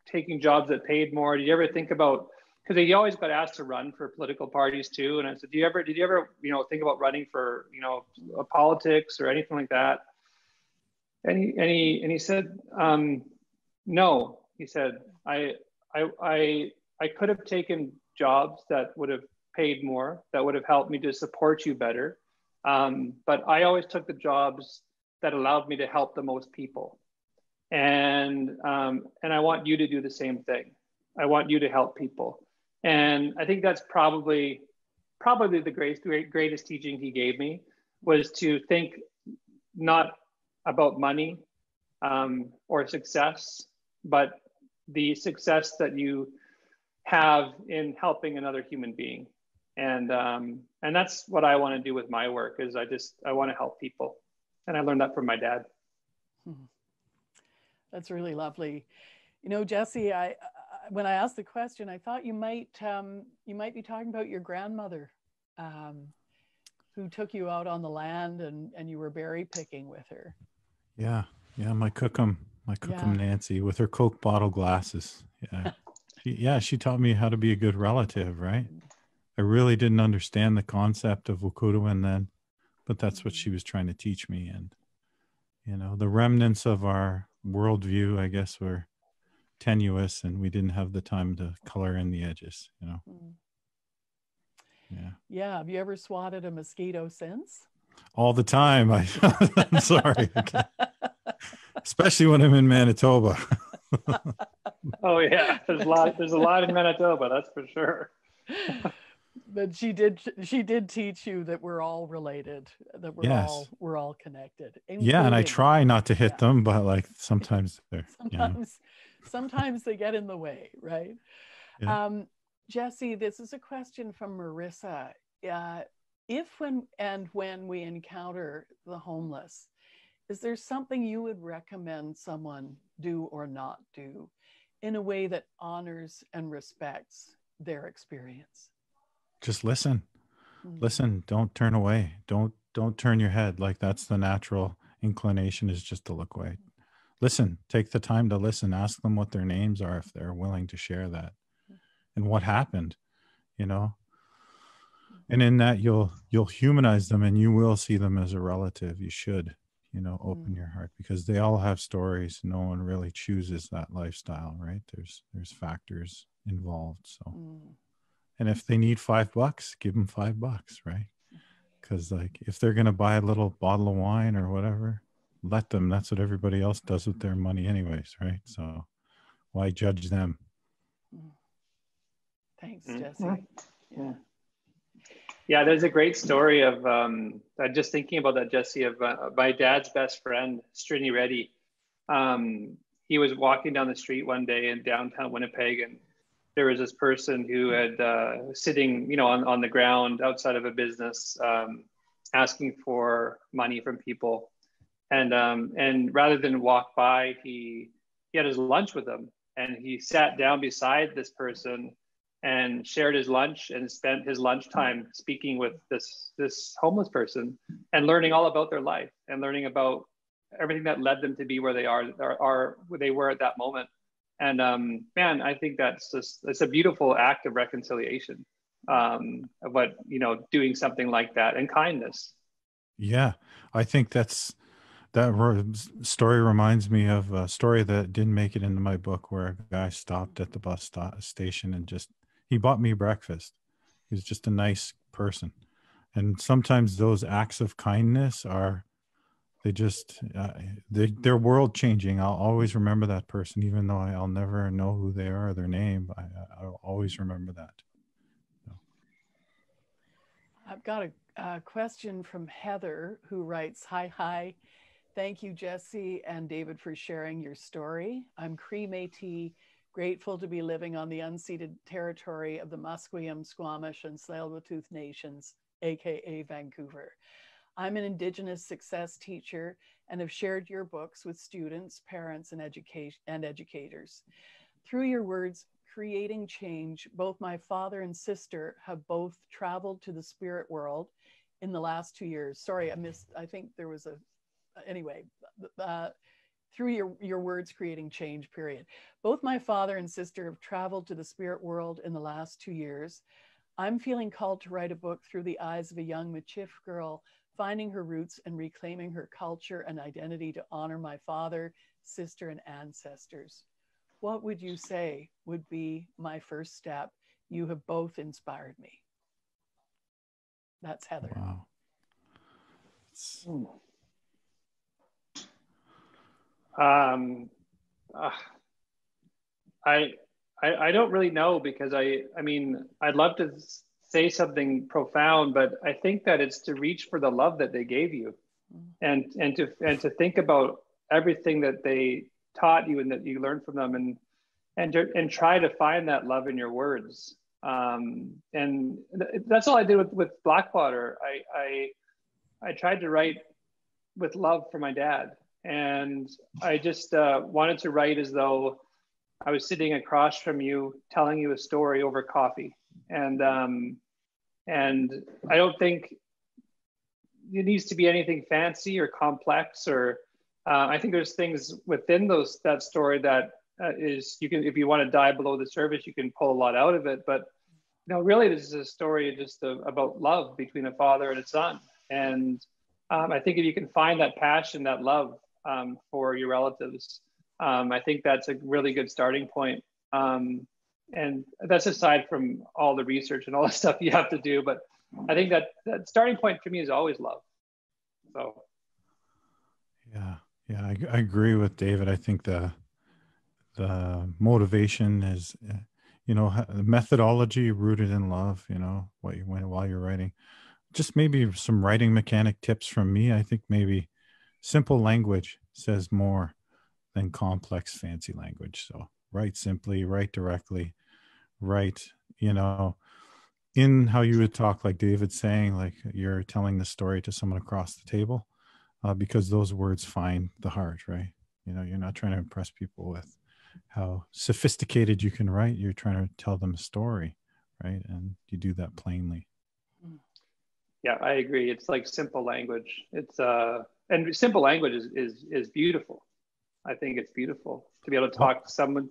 taking jobs that paid more? Did you ever think about, because he always got asked to run for political parties too. And I said, did you ever, think about running for, politics or anything like that? And he said, no. He said, I could have taken jobs that would have paid more, that would have helped me to support you better. But I always took the jobs that allowed me to help the most people. And I want you to do the same thing. I want you to help people. And I think that's probably the greatest teaching he gave me, was to think not about money or success, but the success that you have in helping another human being. And that's what I want to do with my work, is I want to help people. And I learned that from my dad. That's really lovely. You know, Jesse, when I asked the question, I thought you might be talking about your grandmother, who took you out on the land and you were berry picking with her. Yeah, my cookum Nancy with her Coke bottle glasses. Yeah, she taught me how to be a good relative, right? I really didn't understand the concept of Wukudawin then, but that's what she was trying to teach me. And, you know, the remnants of our worldview, I guess, were tenuous, and we didn't have the time to color in the edges, you know. Yeah. Have you ever swatted a mosquito since? All the time. I'm sorry. Especially when I'm in Manitoba. Oh yeah, there's a lot in Manitoba, that's for sure. But she did teach you that we're all related, that we're all connected. Yeah, and I try not to hit them, but like sometimes sometimes they get in the way, right? Yeah. Jesse, this is a question from Marissa. If when we encounter the homeless, is there something you would recommend someone do or not do in a way that honors and respects their experience? Just listen. Listen, don't turn away. Don't turn your head. Like, that's the natural inclination, is just to look away. Listen, take the time to listen. Ask them what their names are if they're willing to share that, and what happened, you know. And in that, you'll humanize them, and you will see them as a relative. You should, you know, open your heart, because they all have stories. No one really chooses that lifestyle, right? There's factors involved. So, and if they need $5, give them $5, right? Because like, if they're gonna buy a little bottle of wine or whatever, let them. That's what everybody else does with their money, anyways, right? So, why judge them? Thanks, Jesse. Yeah, there's a great story of, just thinking about that, Jesse, of my dad's best friend, Srini Reddy. He was walking down the street one day in downtown Winnipeg, and there was this person who had sitting, you know, on the ground outside of a business, asking for money from people. And rather than walk by, he had his lunch with them, and he sat down beside this person and shared his lunch and spent his lunchtime speaking with this homeless person and learning all about their life and learning about everything that led them to be where they where they were at that moment. And man, I think it's a beautiful act of reconciliation, of what, you know, doing something like that, and kindness. Yeah, I think that story reminds me of a story that didn't make it into my book, where a guy stopped at the bus station and he bought me breakfast. He was just a nice person. And sometimes those acts of kindness they're world changing. I'll always remember that person, even though I'll never know who they are or their name. I'll always remember that. So. I've got a question from Heather, who writes, Hi. Thank you, Jesse and David, for sharing your story. I'm Cree Métis, grateful to be living on the unceded territory of the Musqueam, Squamish, and Tsleil-Waututh Nations, aka Vancouver. I'm an Indigenous success teacher and have shared your books with students, parents, and educators. Through your words, creating change, both my father and sister have both traveled to the spirit world in the last 2 years. Sorry, I think there was through your words, creating change, period. Both my father and sister have traveled to the spirit world in the last 2 years. I'm feeling called to write a book through the eyes of a young Michif girl finding her roots and reclaiming her culture and identity to honor my father, sister, and ancestors. What would you say would be my first step? You have both inspired me. That's Heather. Wow. I don't really know, because I mean, I'd love to say something profound, but I think that it's to reach for the love that they gave you, and to think about everything that they taught you and that you learned from them, and try to find that love in your words. And that's all I did with Blackwater. I tried to write with love for my dad, and I just wanted to write as though I was sitting across from you, telling you a story over coffee. And I don't think it needs to be anything fancy or complex, or I think there's things within that story that is, you can, if you want to dive below the surface, you can pull a lot out of it. But no, really, this is a story just about love between a father and a son. And I think if you can find that passion, that love for your relatives, I think that's a really good starting point. And that's aside from all the research and all the stuff you have to do. But I think that starting point for me is always love. So. Yeah, I agree with David. I think the motivation is, methodology rooted in love, while you're writing. Just maybe some writing mechanic tips from me. I think maybe simple language says more than complex, fancy language. So write simply, write directly, write, in how you would talk, like David's saying, like you're telling the story to someone across the table, because those words find the heart, right? You're not trying to impress people with how sophisticated you can write. You're trying to tell them a story, right? And you do that plainly. Yeah, I agree. It's like simple language. It's and simple language is beautiful. I think it's beautiful to be able to talk to someone.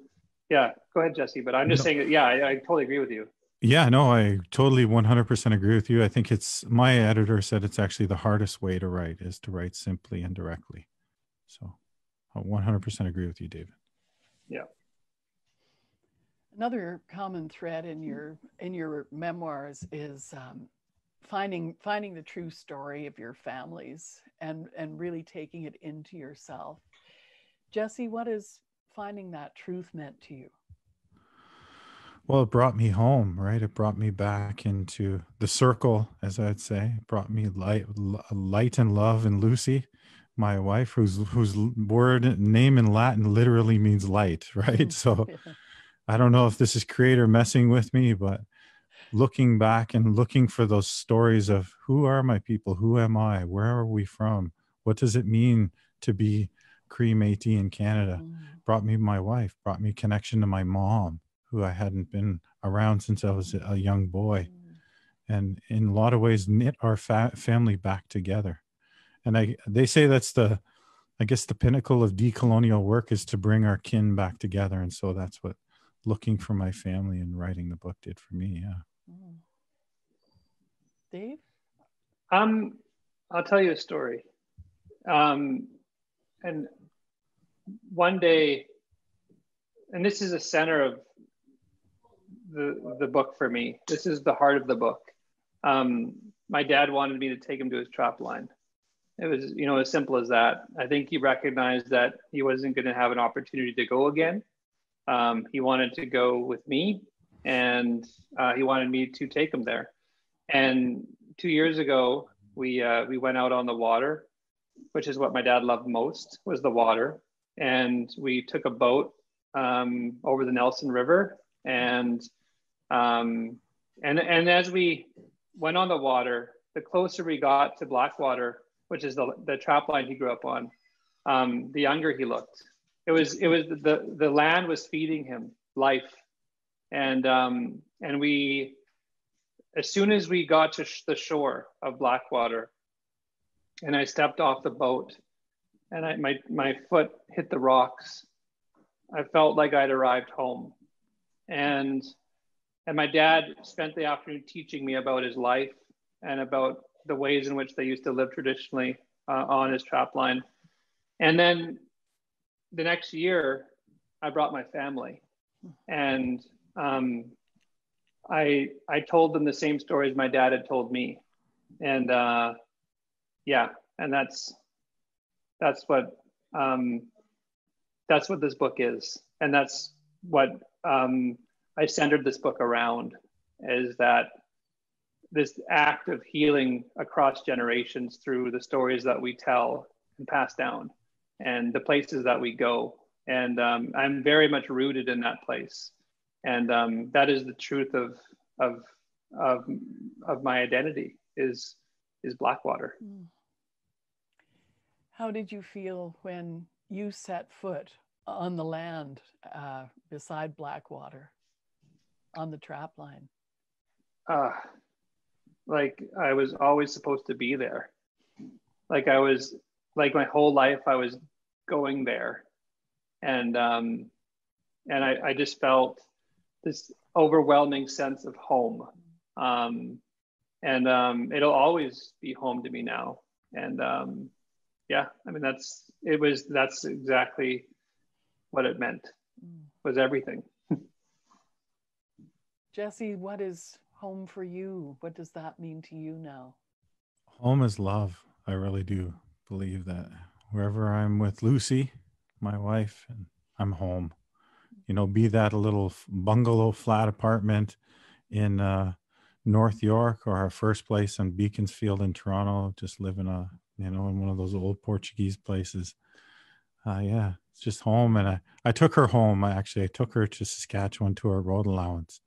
Yeah, go ahead, Jesse. But I'm just saying that, yeah, I totally agree with you. Yeah, no, I totally 100% agree with you. I think my editor said it's actually the hardest way to write is to write simply and directly. So I 100% agree with you, David. Yeah. Another common thread in your memoirs is finding the true story of your families and really taking it into yourself. Jesse, what has finding that truth meant to you? Well, it brought me home, right? It brought me back into the circle, as I'd say. It brought me light and love in Lucy, my wife, whose word name in Latin literally means light, right? So yeah. I don't know if this is creator messing with me, but looking back and looking for those stories of who are my people? Who am I? Where are we from? What does it mean to be Cree Métis in Canada? Brought me my wife, brought me connection to my mom, who I hadn't been around since I was a young boy. And in a lot of ways knit our family back together. And they say that's the pinnacle of decolonial work is to bring our kin back together. And so that's what looking for my family and writing the book did for me. Yeah. Dave? I'll tell you a story. And one day, and this is the center of the book for me. This is the heart of the book. My dad wanted me to take him to his trap line. It was, as simple as that. I think he recognized that he wasn't going to have an opportunity to go again. He wanted to go with me, and he wanted me to take him there. And 2 years ago, we went out on the water, which is what my dad loved most, was the water. And we took a boat over the Nelson River, and as we went on the water, the closer we got to Blackwater, which is the trap line he grew up on, the younger he looked. It was the land was feeding him life, and we, as soon as we got to the shore of Blackwater, and I stepped off the boat, and my foot hit the rocks, I felt like I'd arrived home. And my dad spent the afternoon teaching me about his life and about the ways in which they used to live traditionally on his trapline. And then the next year, I brought my family, and I told them the same stories my dad had told me, and yeah, and that's what this book is, and that's what I centered this book around, is that this act of healing across generations through the stories that we tell and pass down, and the places that we go. And I'm very much rooted in that place, and that is the truth of my identity is Blackwater. How did you feel when you set foot on the land beside Blackwater on the trapline? Like I was always supposed to be there. Like my whole life I was going there. And I just felt this overwhelming sense of home. It'll always be home to me now. And yeah, I mean, that's exactly what it meant, was everything. Jesse, what is home for you? What does that mean to you now? Home is love. I really do believe that wherever I'm with Lucy, my wife, and I'm home. You know, be that a little bungalow flat apartment in North York, or our first place on Beaconsfield in Toronto, just living in one of those old Portuguese places. Yeah, it's just home. And I took her home. I took her to Saskatchewan to our road allowance,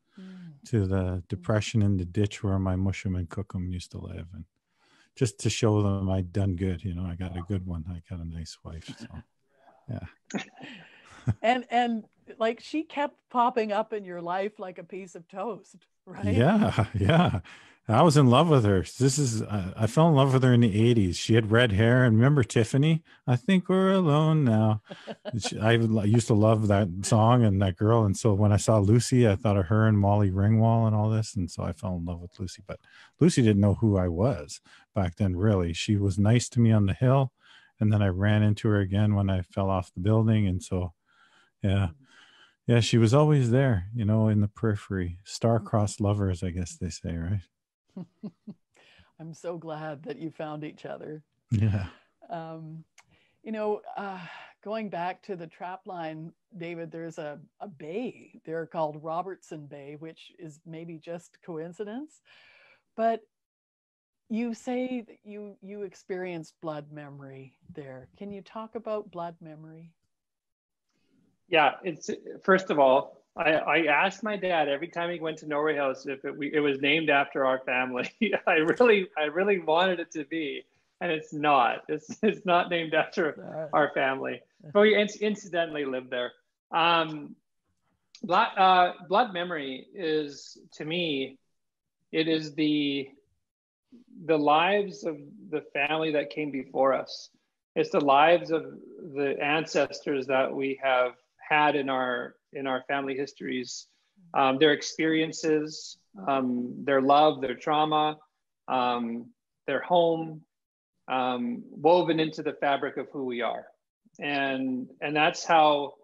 to the depression in the ditch where my Musham and Cookham used to live, and just to show them I'd done good. You know, I got a good one. I got a nice wife. So yeah. and like, she kept popping up in your life like a piece of toast, right? Yeah. I was in love with her. I fell in love with her in the 80s. She had red hair. And remember Tiffany? I think we're alone now. I used to love that song and that girl. And so when I saw Lucy, I thought of her and Molly Ringwald and all this. And so I fell in love with Lucy. But Lucy didn't know who I was back then, really. She was nice to me on the hill. And then I ran into her again when I fell off the building. And so, yeah, she was always there, in the periphery. Star-crossed lovers, I guess they say, right? I'm so glad that you found each other. Yeah. Going back to the trapline, David, there's a bay there called Robertson Bay, which is maybe just coincidence, but you say that you experienced blood memory there. Can you talk about blood memory? Yeah, it's, first of all, I asked my dad every time he went to Norway House if it was named after our family. I really wanted it to be, and it's not. It's not named after our family, but we incidentally lived there. Blood memory is, to me, it is the lives of the family that came before us. It's the lives of the ancestors that we have had in our family histories, their experiences, their love, their trauma, their home, woven into the fabric of who we are, and that's how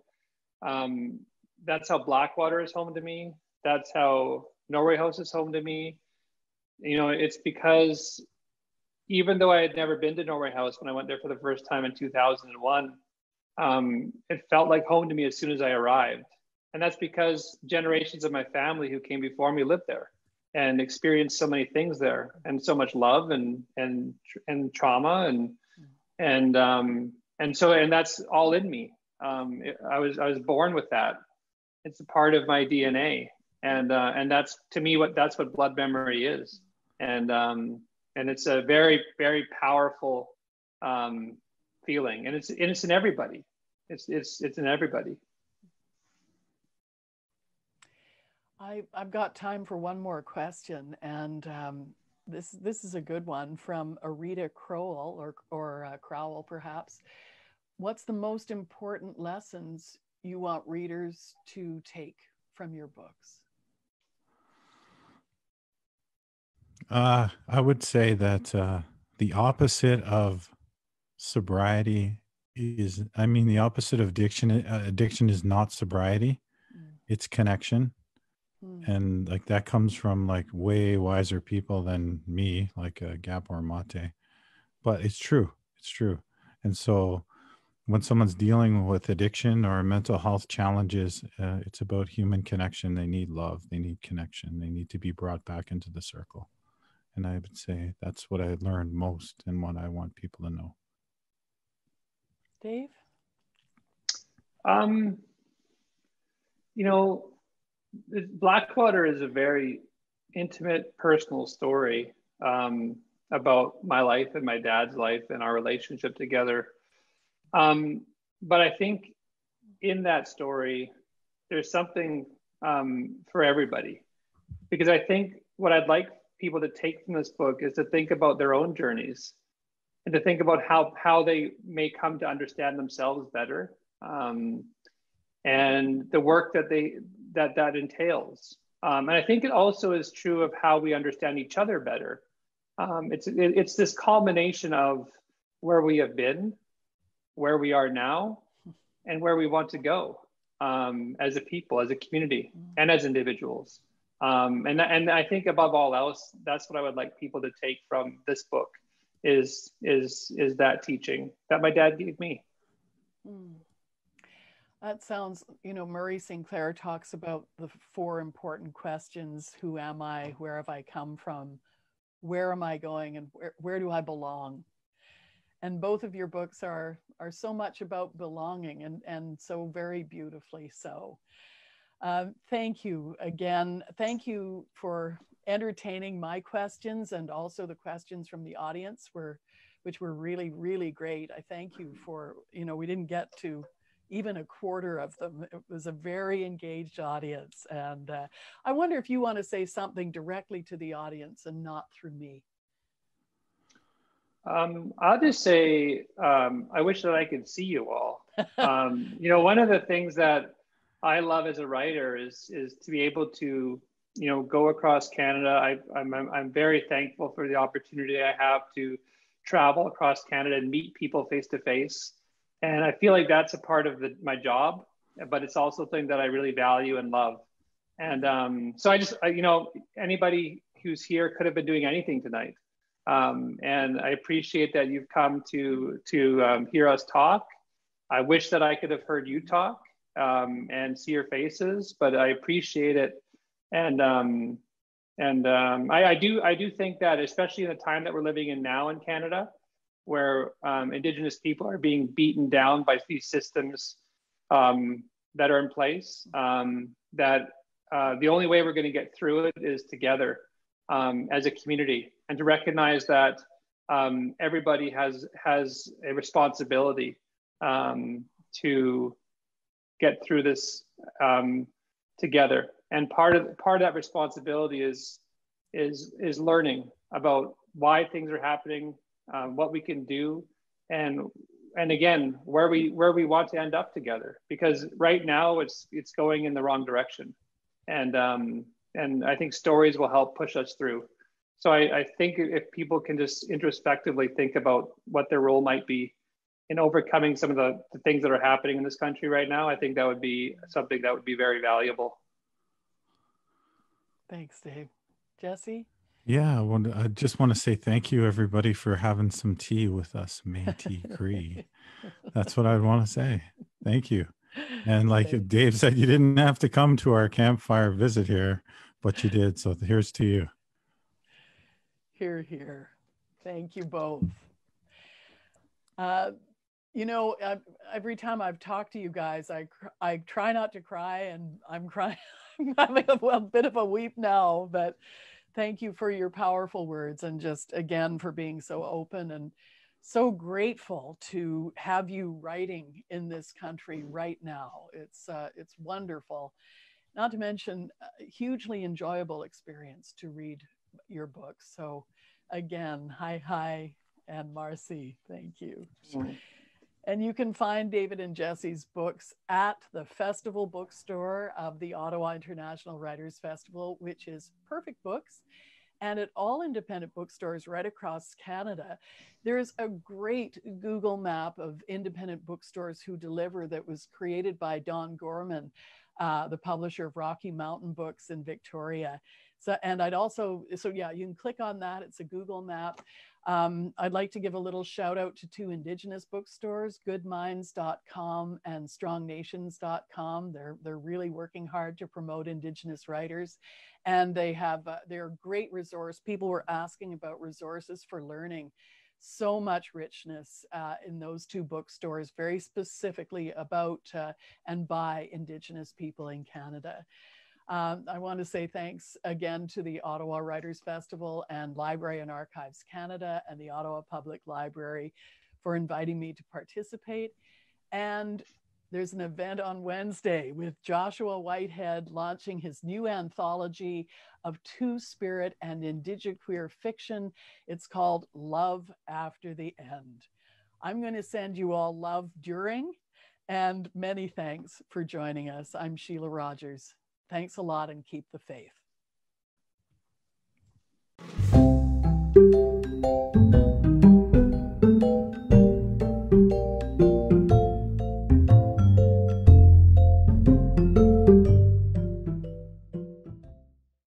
Blackwater is home to me. That's how Norway House is home to me. It's because even though I had never been to Norway House when I went there for the first time in 2001. It felt like home to me as soon as I arrived. And that's because generations of my family who came before me lived there and experienced so many things there, and so much love and trauma and that's all in me. I was born with that. It's a part of my DNA, and that's, to me, that's what blood memory is. And it's a very, very powerful feeling, and it's in everybody. It's in everybody. I've got time for one more question, and this is a good one from Arita Crowell, or Crowell perhaps. What's the most important lessons you want readers to take from your books? I would say that the opposite of sobriety is, I mean, the opposite of addiction is not sobriety, Mm. it's connection. Mm. And like that comes from like way wiser people than me, like Gabor Mate. But it's true. It's true. And so when someone's dealing with addiction or mental health challenges, it's about human connection. They need love. They need connection. They need to be brought back into the circle. And I would say that's what I learned most and what I want people to know. Dave? You know, Blackwater is a very intimate, personal story about my life and my dad's life and our relationship together. But I think in that story, there's something for everybody. Because I think what I'd like people to take from this book is to think about their own journeys and to think about how they may come to understand themselves better, and the work that entails. And I think it also is true of how we understand each other better. It's this culmination of where we have been, where we are now, and where we want to go as a people, as a community, and as individuals. And I think above all else, that's what I would like people to take from this book is that teaching that my dad gave me. That sounds, you know, Murray Sinclair talks about the 4 important questions. Who am I? Where have I come from? Where am I going? And where do I belong? And both of your books are so much about belonging, and so very beautifully so. Thank you again. Thank you for entertaining my questions and also the questions from the audience, which were really, really great. I thank you for, you know, we didn't get to even a quarter of them. It was a very engaged audience. And I wonder if you want to say something directly to the audience and not through me. I'll just say, I wish that I could see you all. You know, one of the things that I love as a writer is to be able to, you know, go across Canada. I'm very thankful for the opportunity I have to travel across Canada and meet people face to face. And I feel like that's a part of my job, but it's also something that I really value and love. And so you know, anybody who's here could have been doing anything tonight. And I appreciate that you've come to hear us talk. I wish that I could have heard you talk and see your faces, but I appreciate it. And I do think that, especially in the time that we're living in now in Canada, where Indigenous people are being beaten down by these systems that are in place, that the only way we're going to get through it is together as a community, and to recognize that everybody has a responsibility to get through this together. And part of that responsibility is learning about why things are happening, what we can do, and again where we want to end up together. Because right now it's going in the wrong direction, and I think stories will help push us through. So I think if people can just introspectively think about what their role might be in overcoming some of the things that are happening in this country right now, I think that would be something that would be very valuable. Thanks, Dave. Jesse? Yeah, well, I just want to say thank you, everybody, for having some tea with us. Métis Cree. That's what I want to say. Thank you. And like Dave said, you didn't have to come to our campfire visit here, but you did. So here's to you. Hear, hear. Thank you both. You know, every time I've talked to you guys, I try not to cry, and I'm crying. I'm having a bit of a weep now, but thank you for your powerful words, and just again for being so open, and so grateful to have you writing in this country right now. It's wonderful. Not to mention a hugely enjoyable experience to read your books. So again, hi, and Marcy, thank you. And you can find David and Jesse's books at the Festival Bookstore of the Ottawa International Writers Festival, which is Perfect Books. And at all independent bookstores right across Canada, there's a great Google map of independent bookstores who deliver that was created by Don Gorman, the publisher of Rocky Mountain Books in Victoria. So, and I'd also, so yeah, you can click on that. It's a Google map. I'd like to give a little shout out to two Indigenous bookstores, goodminds.com and strongnations.com. They're really working hard to promote Indigenous writers, and they're a great resource. People were asking about resources for learning. So much richness in those two bookstores, very specifically about and by Indigenous people in Canada. I want to say thanks again to the Ottawa Writers Festival and Library and Archives Canada and the Ottawa Public Library for inviting me to participate. And there's an event on Wednesday with Joshua Whitehead launching his new anthology of Two-Spirit and Indigiqueer fiction. It's called Love After the End. I'm going to send you all love during, and many thanks for joining us. I'm Sheila Rogers. Thanks a lot and keep the faith.